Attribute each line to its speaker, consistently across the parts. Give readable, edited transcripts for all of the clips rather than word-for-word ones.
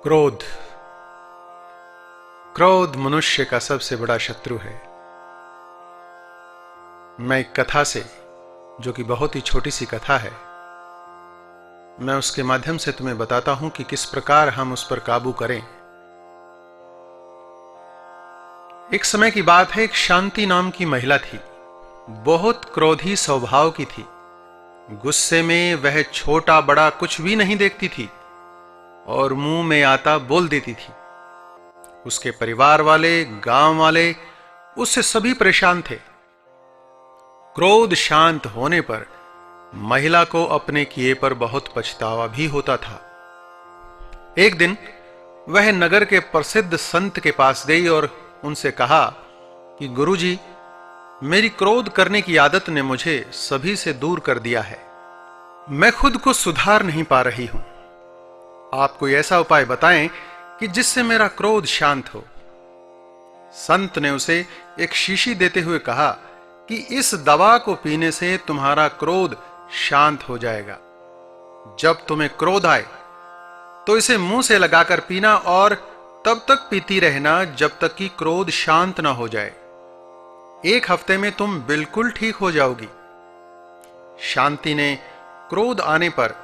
Speaker 1: क्रोध। क्रोध मनुष्य का सबसे बड़ा शत्रु है। मैं एक कथा से, जो कि बहुत ही छोटी सी कथा है, मैं उसके माध्यम से तुम्हें बताता हूं कि किस प्रकार हम उस पर काबू करें। एक समय की बात है, एक शांति नाम की महिला थी। बहुत क्रोधी स्वभाव की थी। गुस्से में वह छोटा बड़ा कुछ भी नहीं देखती थी और मुंह में आता बोल देती थी। उसके परिवार वाले, गांव वाले, उससे सभी परेशान थे। क्रोध शांत होने पर महिला को अपने किए पर बहुत पछतावा भी होता था। एक दिन वह नगर के प्रसिद्ध संत के पास गई और उनसे कहा कि गुरुजी, मेरी क्रोध करने की आदत ने मुझे सभी से दूर कर दिया है। मैं खुद को सुधार नहीं पा रही हूं। आप कोई ऐसा उपाय बताएं कि जिससे मेरा क्रोध शांत हो। संत ने उसे एक शीशी देते हुए कहा कि इस दवा को पीने से तुम्हारा क्रोध शांत हो जाएगा। जब तुम्हें क्रोध आए तो इसे मुंह से लगाकर पीना और तब तक पीती रहना जब तक कि क्रोध शांत ना हो जाए। 1 हफ्ते में तुम बिल्कुल ठीक हो जाओगी। शांति ने क्रोध आने पर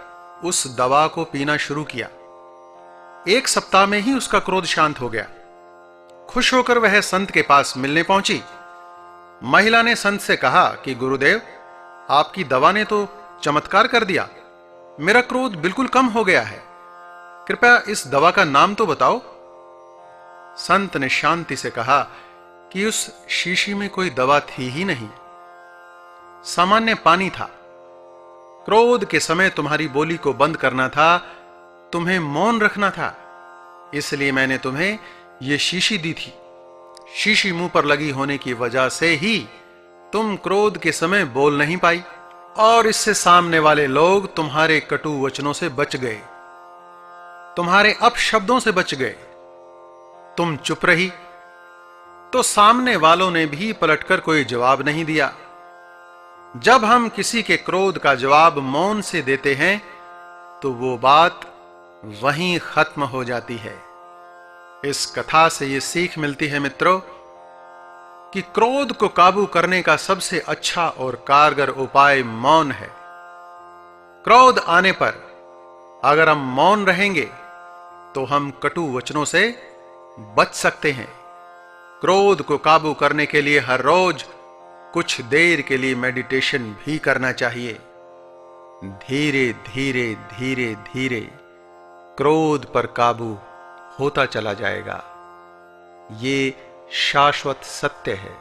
Speaker 1: उस दवा को पीना शुरू किया। 1 सप्ताह में ही उसका क्रोध शांत हो गया। खुश होकर वह संत के पास मिलने पहुंची। महिला ने संत से कहा कि गुरुदेव, आपकी दवा ने तो चमत्कार कर दिया। मेरा क्रोध बिल्कुल कम हो गया है। कृपया इस दवा का नाम तो बताओ। संत ने शांति से कहा कि उस शीशी में कोई दवा थी ही नहीं, सामान्य पानी था। क्रोध के समय तुम्हारी बोली को बंद करना था, तुम्हें मौन रखना था, इसलिए मैंने तुम्हें यह शीशी दी थी। शीशी मुंह पर लगी होने की वजह से ही तुम क्रोध के समय बोल नहीं पाई और इससे सामने वाले लोग तुम्हारे कटु वचनों से बच गए, तुम्हारे अपशब्दों से बच गए। तुम चुप रही तो सामने वालों ने भी पलटकर कोई जवाब नहीं दिया। जब हम किसी के क्रोध का जवाब मौन से देते हैं तो वो बात वहीं खत्म हो जाती है। इस कथा से ये सीख मिलती है मित्रों कि क्रोध को काबू करने का सबसे अच्छा और कारगर उपाय मौन है। क्रोध आने पर अगर हम मौन रहेंगे तो हम कटु वचनों से बच सकते हैं। क्रोध को काबू करने के लिए हर रोज कुछ देर के लिए मेडिटेशन भी करना चाहिए। धीरे धीरे धीरे धीरे क्रोध पर काबू होता चला जाएगा। ये शाश्वत सत्य है।